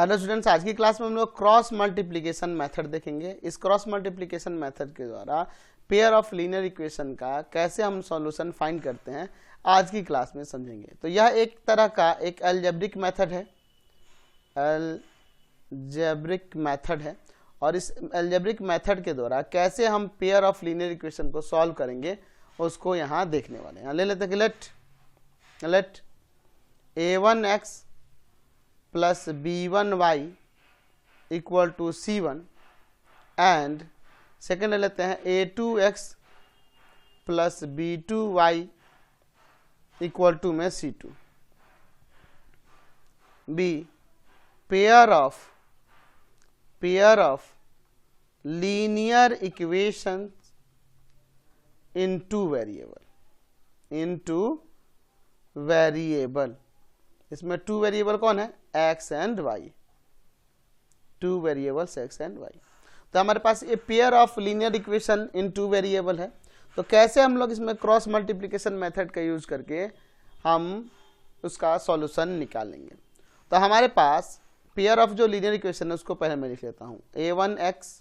Hello students, आज की class में हम लोग क्रॉस मल्टीप्लिकेशन मेथड देखेंगे। इस क्रॉस मल्टीप्लिकेशन मेथड के द्वारा पेयर ऑफ लीनियर इक्वेशन का कैसे हम सॉल्यूशन फाइंड करते हैं आज की क्लास में समझेंगे। तो यह एक तरह का एक अलजेब्रिक मेथड है, अलजेब्रिक मेथड है, और इस अलजेब्रिक मेथड के द्वारा कैसे हम पेयर ऑफ लीनियर इक्वेशन को सॉल्व करेंगे उसको यहाँ देखने वाले हैं। ले लेते हैं कि let a1x plus b1y equal to c1 and second ले लेते हैं a2x plus b2y equal to में c2। Be pair of linear equations in two variable. इसमें टू वेरिएबल कौन है? x and y, two variables x and y। तो हमारे पास ये pair of linear equation in two variable है। तो कैसे हम लोग इसमें क्रॉस मल्टीप्लिकेशन मेथड का यूज करके हम उसका सॉल्यूशन निकालेंगे। तो हमारे पास पेयर ऑफ जो लीनियर इक्वेशन है उसको पहले मैं लिख लेता हूँ, a1x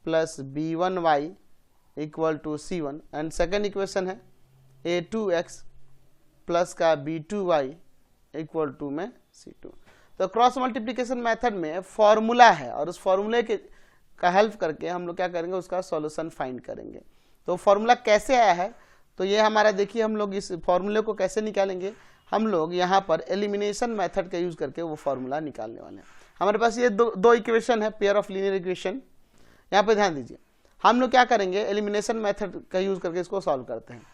plus b1y equal to c1 and second equation है a2x प्लस का b2y इक्वल टू में c2। तो क्रॉस मल्टीप्लिकेशन मेथड में फॉर्मूला है और उस फॉर्मूले के का हेल्प करके हम लोग क्या करेंगे, उसका सॉल्यूशन फाइंड करेंगे। तो फॉर्मूला कैसे आया है, तो ये हमारा देखिए, हम लोग इस फॉर्मूले को कैसे निकालेंगे, हम लोग यहाँ पर एलिमिनेशन मेथड का यूज करके वो फॉर्मूला निकालने वाले हैं। हमारे पास ये दो इक्वेशन है, पेयर ऑफ लीनियर इक्वेशन। यहाँ पे ध्यान दीजिए, हम लोग क्या करेंगे, एलिमिनेशन मेथड का यूज करके इसको सॉल्व करते हैं।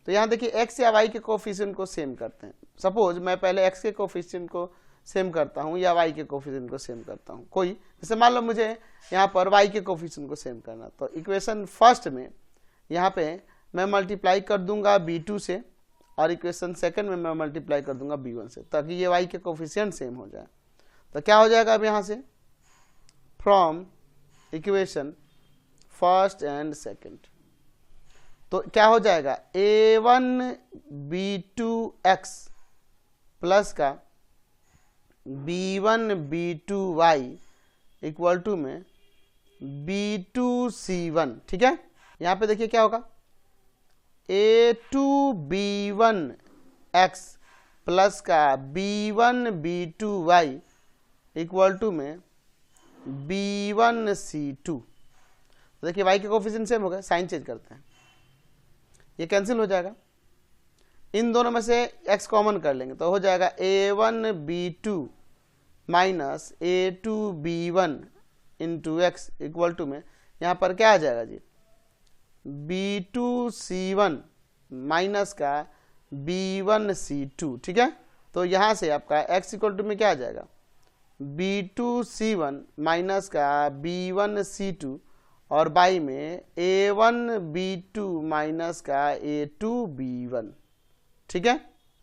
तो यहाँ देखिए, x या y के कोफिशिएंट को सेम करते हैं। सपोज मैं पहले x के कोफिशिएंट को सेम करता हूँ या y के कोफिशिएंट को सेम करता हूँ। कोई जैसे मान लो मुझे यहाँ पर y के कोफिशिएंट को सेम करना, तो इक्वेशन फर्स्ट में यहाँ पे मैं मल्टीप्लाई कर दूंगा b2 से और इक्वेशन सेकंड में मैं मल्टीप्लाई कर दूंगा b1 से, ताकि ये y के कोफिशिएंट सेम हो जाए। तो क्या हो जाएगा अब यहाँ से, from equation first and second, तो क्या हो जाएगा, a1b2x प्लस का b1b2y इक्वल टू में b2c1। ठीक है, यहाँ पे देखिए क्या होगा, a2b1x प्लस का b1b2y इक्वल टू में b1c2। देखिए y के कोफिशिएंट सेम हो गए, साइन चेंज करते हैं, ये कैंसिल हो जाएगा। इन दोनों में से x कॉमन कर लेंगे तो हो जाएगा a1b2 minus a2b1 into x equal to में यहाँ पर क्या आ जाएगा जी, b2c1 माइनस का b1c2। ठीक है, तो यहाँ से आपका x इक्वल टू में क्या आ जाएगा, b2c1 माइनस का b1c2 और बाई में a1b2 माइनस का a2b1। ठीक है,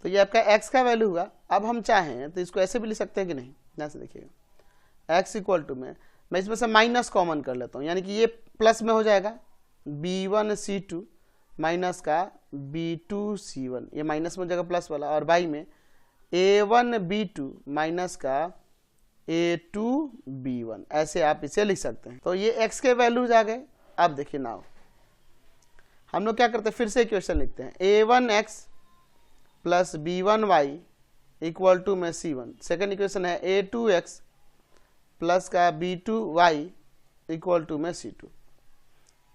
तो ये आपका x का वैल्यू हुआ। अब हम चाहें तो इसको ऐसे भी लिख सकते हैं कि नहीं, यहाँ से देखिएगा, x इक्वल टू में मैं इसमें से माइनस कॉमन कर लेता हूँ, यानी कि ये प्लस में हो जाएगा b1c2 माइनस का b2c1, ये माइनस में हो जाएगा प्लस वाला, और बाई में a1b2 माइनस का a2b1, ऐसे आप इसे लिख सकते हैं। तो ये x के वैल्यूज आ गए। अब देखिए नाउ हम लोग क्या करते हैं, फिर से इक्वेशन लिखते हैं, a1x plus b1y equal to में c1। सेकेंड इक्वेशन है a2x प्लस का b2y इक्वल टू में c2।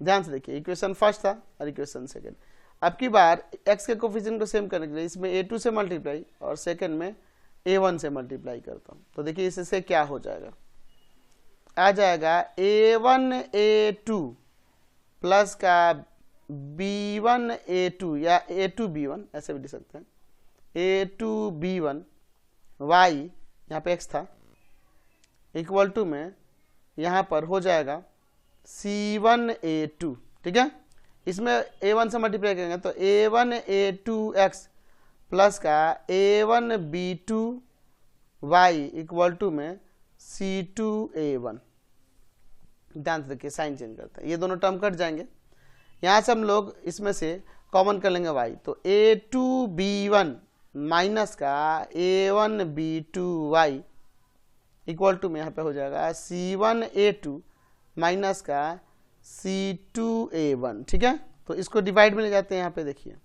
ध्यान से देखिए, इक्वेशन फर्स्ट था और इक्वेशन सेकेंड। अब की बार x के कोफिशिएंट को सेम करने के लिए इसमें a2 से मल्टीप्लाई और सेकेंड में a1 से मल्टीप्लाई करता हूँ। तो देखिए इससे क्या हो जाएगा, आ जाएगा a1a2 प्लस का b1a2 या a2b1, ऐसे भी लिख सकते हैं, a2b1 y यहाँ पे x था इक्वल टू में यहाँ पर हो जाएगा c1a2। ठीक है, इसमें a1 से मल्टीप्लाई करेंगे तो a1a2x प्लस का a1b2y इक्वल टू में c2a1। ध्यान से देखिए, साइन चेंज करते हैं, ये दोनों टर्म कट जाएंगे। यहाँ से हम लोग इसमें से कॉमन कर लेंगे y, तो a2b1 माइनस का a1b2y इक्वल टू में यहाँ पे हो जाएगा C1A2 माइनस का C2A1, ठीक है। तो इसको डिवाइड में ले जाते हैं यहाँ पे, देखिए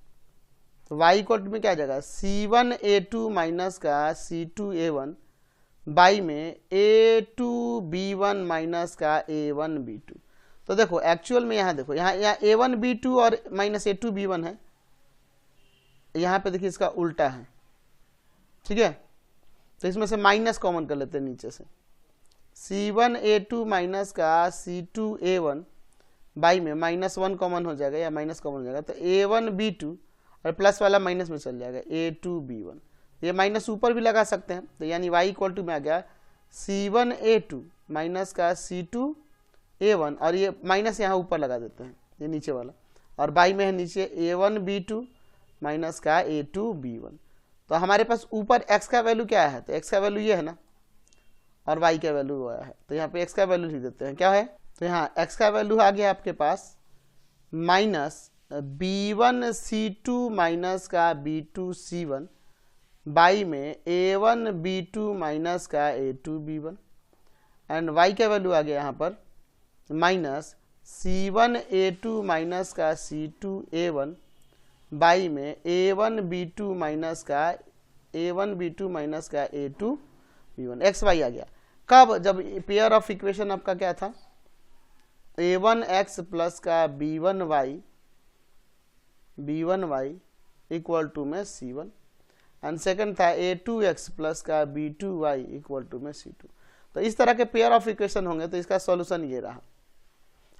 तो y इक्वल टू में क्या आ जाएगा C1A2 माइनस का C2A1 बाई में A2B1 माइनस का A1B2। तो देखो एक्चुअल में यहाँ देखो यहाँ A1B2 और माइनस A2B1 है, यहाँ पे देखिए इसका उल्टा है, ठीक है। तो इसमें से माइनस कॉमन कर लेते हैं नीचे से, C1A2 माइनस का C2A1 बाई में -1 कॉमन हो जाएगा या माइनस कॉमन हो जाएगा, तो A1B2 और प्लस वाला माइनस में चल जाएगा A2B1। ये माइनस ऊपर भी लगा सकते हैं, तो यानी y इक्वल टू में आ गया C1A2 माइनस का C2A1 और ये माइनस यहाँ ऊपर लगा देते हैं, ये नीचे वाला, और बाई में है नीचे A1B2 माइनस का A2B1। तो हमारे पास ऊपर x का वैल्यू क्या है, तो x का वैल्यू ये है ना, और y का वैल्यू आया है, तो यहाँ पे x का वैल्यू लिख देते हैं, क्या है, तो यहाँ x का वैल्यू आ गया आपके पास माइनस B1C2 माइनस का B2C1 बाई में A1B2 माइनस का A2B1 एंड y का वैल्यू आ गया यहाँ पर माइनस C1A2 माइनस का C2A1 बाई में A1B2 माइनस का A1B2 माइनस का A2B1 एक्स वाई आ गया। कब, जब पेयर ऑफ इक्वेशन आपका क्या था A1x प्लस का B1y इक्वल टू में C1 एंड सेकंड था A2x प्लस का B2y इक्वल टू में C2। तो इस तरह के पेयर ऑफ इक्वेशन होंगे तो इसका सॉल्यूशन ये रहा।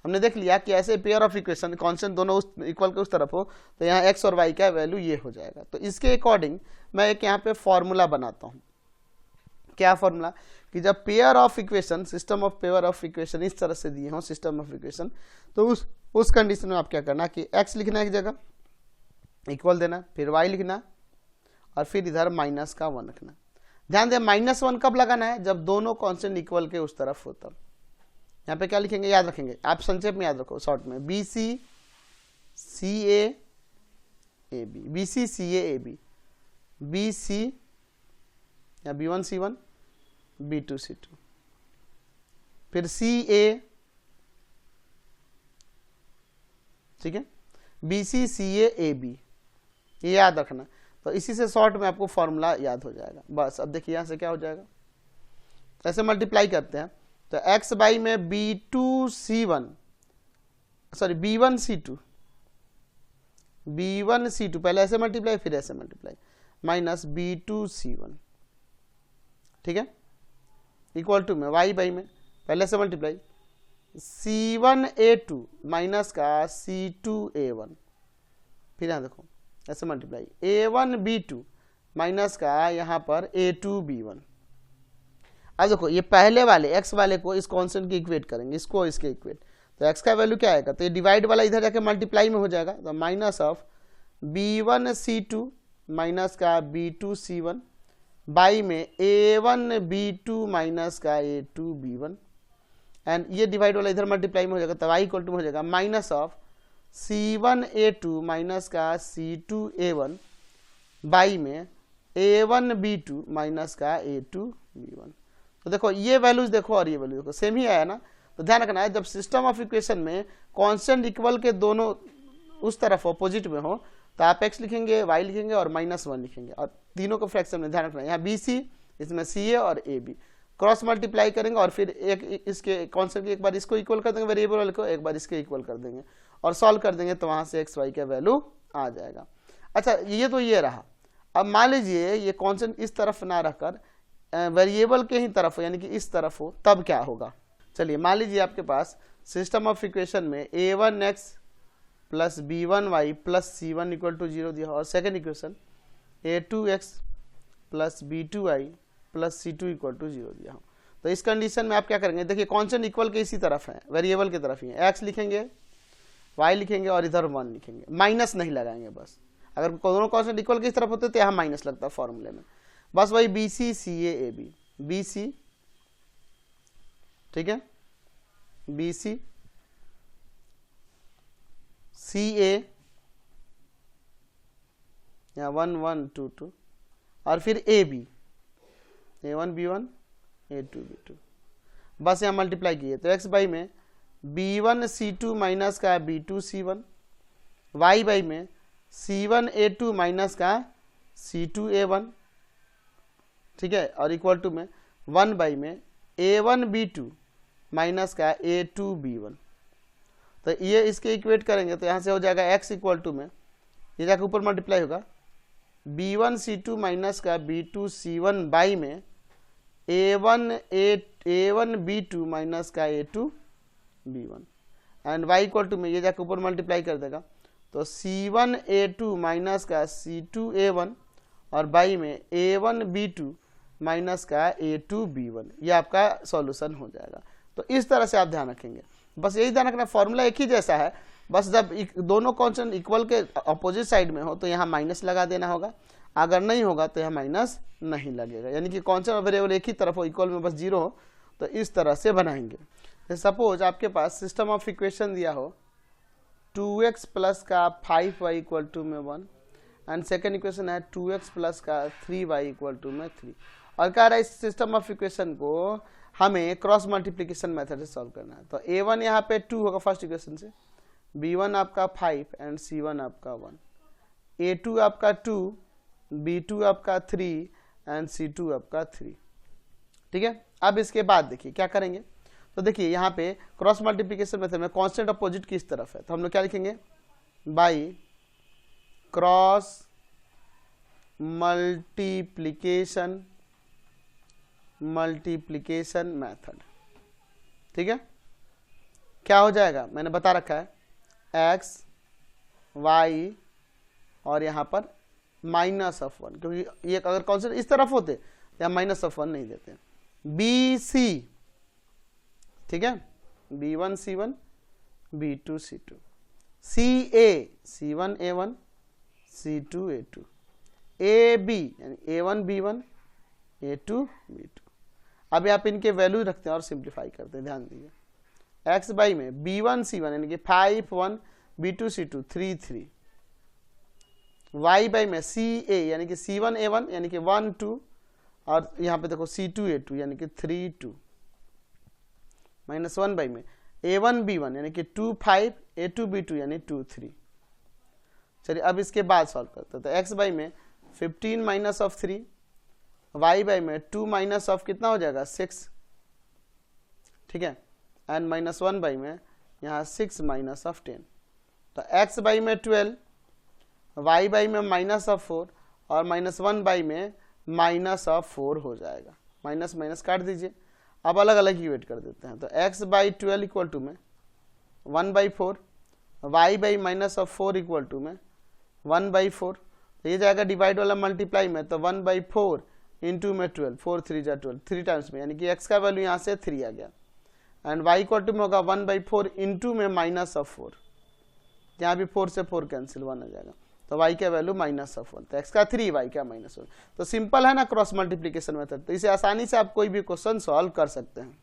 हमने देख लिया कि ऐसे पेयर ऑफ इक्वेशन कांस्टेंट दोनों उस इक्वल के उस तरफ हो तो यहाँ x और y का वैल्यू ये हो जाएगा। तो इसके अकॉर्डिंग मैं एक यहाँ पे फॉर्मूला बनाता हूँ। क्या फॉर्मूला, कि जब pair of equation, system of pair of equation इस तरह से दिए हों सिस्टम ऑफ इक्वेशन, तो उस कंडीशन में आप क्या करना कि x लिखना एक जगह, इक्वल देना, फिर y लिखना और फिर इधर माइनस का 1 रखना। ध्यान दें -1 कब लगाना है, जब दोनों कांस्टेंट इक्वल के उस तरफ हो तब। यहाँ पे क्या लिखेंगे, याद रखेंगे आप, संक्षेप में याद रखो शॉर्ट में, BC CA AB, BC CA AB, BC या B1 C1 B2 C2, फिर CA, ठीक है, BC CA AB, ये याद रखना। तो इसी से शॉर्ट में आपको फॉर्मूला याद हो जाएगा। बस अब देखिए यहाँ से क्या हो जाएगा, ऐसे मल्टीप्लाई करते हैं तो x बाई में B1 C2 पहले ऐसे मल्टीप्लाई फिर ऐसे मल्टीप्लाई माइनस B2 C1, ठीक है, इक्वल टू में y बाई में पहले से मल्टीप्लाई C1A2 माइनस का C2A1, फिर यहाँ देखो ऐसे मल्टीप्लाई A1B2 माइनस का यहाँ पर A2B1। अब देखो ये पहले वाले x वाले को इस कांस्टेंट की इक्वेट करेंगे, इसको इसके इक्वेट, तो x का वैल्यू क्या आएगा, तो ये डिवाइड वाला इधर जाके मल्टीप्लाई में हो जाएगा, तो माइनस ऑफ B1C2 माइनस का B2C1 बाई में A1B2 माइनस का A2B1 एंड ये डिवाइड वाला इधर मल्टीप्लाई में हो जाएगा, तो y इक्वल टू हो जाएगा माइनस ऑफ C1A2 माइनस का C2A1 बाई में A1B2 माइनस का A2B1। तो देखो ये वैल्यूज देखो और ये वैल्यू देखो सेम ही आया ना। तो ध्यान रखना है, जब सिस्टम ऑफ इक्वेशन में कांस्टेंट इक्वल के दोनों उस तरफ अपोजिट में हो तो आप x लिखेंगे, y लिखेंगे और -1 लिखेंगे, और तीनों को फ्रैक्शन में ध्यान रखना है। यहाँ BC, इसमें CA और AB क्रॉस मल्टीप्लाई करेंगे और फिर एक इसके कांस्टेंट के एक बार इसको इक्वल कर देंगे वेरिएबल वाले को, एक बार इसके इक्वल कर देंगे और सॉल्व कर देंगे, तो वहाँ से x y का वैल्यू आ जाएगा। अच्छा ये तो ये रहा। अब मान लीजिए ये कांस्टेंट इस तरफ ना रहकर वेरिएबल के ही तरफ हो, यानी कि इस तरफ हो, तब क्या होगा। चलिए मान लीजिए आपके पास सिस्टम ऑफ इक्वेशन में A1x plus B1y plus C1 equal to 0 दिया और second equation A2x plus B2y plus C2 equal to 0 दिया हो। तो इस कंडीशन में आप क्या करेंगे, देखिए कांस्टेंट इक्वल के इसी तरफ है, वेरिएबल की तरफ ही है, x लिखेंगे, y लिखेंगे और इधर 1 लिखेंगे, माइनस नहीं लगाएंगे। बस अगर दोनों कांस्टेंट इक्वल की इस तरफ होते तो यहाँ माइनस लगता है फॉर्मूले में। बस वही BC CA AB, BC, ठीक है, BC CA या 1 1 2 2 और फिर AB A1 B1 A2 B2, बस यहाँ मल्टीप्लाई किए तो x बाई में B1 C2 माइनस का B2 C1, y बाई में C1 A2 माइनस का C2 A1, ठीक है, और इक्वल टू में 1 बाई में A1 B2 माइनस का A2 B1। तो ये इसके इक्वेट करेंगे तो यहाँ से हो जाएगा x इक्वल टू में ये जाकर ऊपर मल्टीप्लाई होगा B1 C2 माइनस का B2 C1 बाई में A1 B2 माइनस का A2 B1 and y equal to में ये जाकर ऊपर मल्टीप्लाई कर देगा तो C1 A2 माइनस का C2 A1 और बाई में A1 B2 माइनस का A2 B1, ये आपका सॉल्यूशन हो जाएगा। तो इस तरह से आप ध्यान रखेंगे, बस यही ध्यान रखना फॉर्मूला एक ही जैसा है, बस जब दोनों कांस्टेंट इक्वल के अपोजिट साइड में हो तो यहाँ माइनस लगा देना होगा, अगर नहीं होगा तो यहाँ माइनस नहीं लगेगा, यानी कि कांस्टेंट और वेरिएबल एक ही तरफ हो, इक्वल में बस जीरो हो, तो इस तरह से बनाएंगे। सपोज आपके पास सिस्टम ऑफ इक्वेशन दिया हो 2x प्लस का 5y इक्वल टू में 1 एंड सेकेंड इक्वेशन है 2x प्लस का 3y इक्वल टू में 3, और कह रहा है इस सिस्टम ऑफ इक्वेशन को हमें क्रॉस मल्टीप्लिकेशन मेथड से सॉल्व करना है। तो a1 यहाँ पे 2 होगा फर्स्ट इक्वेशन से, b1 आपका 5 एंड c1 आपका 1, a2 आपका 2, b2 आपका 3 एंड c2 आपका 3, ठीक है। अब इसके बाद देखिए क्या करेंगे, तो देखिए यहाँ पे क्रॉस मल्टीप्लिकेशन मेथड में कांस्टेंट अपोजिट किस तरफ है, तो हम लोग क्या लिखेंगे बाई क्रॉस मल्टीप्लिकेशन मेथड, ठीक है। क्या हो जाएगा मैंने बता रखा है x y और यहाँ पर माइनस ऑफ 1, क्योंकि ये अगर कांस्टेंट इस तरफ होते तो यहाँ माइनस ऑफ 1 नहीं देते, बी सी, ठीक है, b1 c1 b2 c2, C A c1 a1 c2 a2, A B यानी a1 b1 a2 b2। अब आप इनके वैल्यू रखते हैं और सिंप्लीफाई करते हैं, ध्यान दीजिए x बाई में b1 c1 यानी कि 5 1 b2 c2 3 3, y बाई में सी ए यानी कि c1 a1 यानी कि 1 2, और यहाँ पे देखो c2 a2 यानी कि 3 2, माइनस 1 बाई में a1 b1 यानी कि 2 5 a2 b2 यानी 2 3। चलिए अब इसके बाद सॉल्व करते हैं, तो x बाई में 15 माइनस ऑफ 3, y बाई में 2 माइनस ऑफ कितना हो जाएगा 6, ठीक है, एंड माइनस 1 बाई में यहाँ 6 माइनस ऑफ 10, तो x बाई में 12, y बाई में माइनस ऑफ 4 और माइनस 1 बाई में माइनस ऑफ 4 हो जाएगा, माइनस माइनस काट दीजिए। अब अलग अलग ही वेट कर देते हैं, तो x बाई 12 इक्वल टू में 1 by 4, y by minus of 4 equal to में 1 बाई 4, तो ये जाएगा डिवाइड वाला मल्टीप्लाई में, तो 1 बाई 4 इंटू में 12, 4 3 जा 12, 3 टाइम्स में, यानी कि x का वैल्यू यहाँ से 3 आ गया, एंड y इक्वल टू में होगा 1 बाई 4 इंटू में माइनस ऑफ 4, यहाँ भी 4 से 4 कैंसिल 1 आ जाएगा, तो y का वैल्यू माइनस ऑफ 1, तो x का 3 y का माइनस 1। तो सिंपल है ना क्रॉस मल्टीप्लिकेशन मेथड, तो इसे आसानी से आप कोई भी क्वेश्चन सॉल्व कर सकते हैं।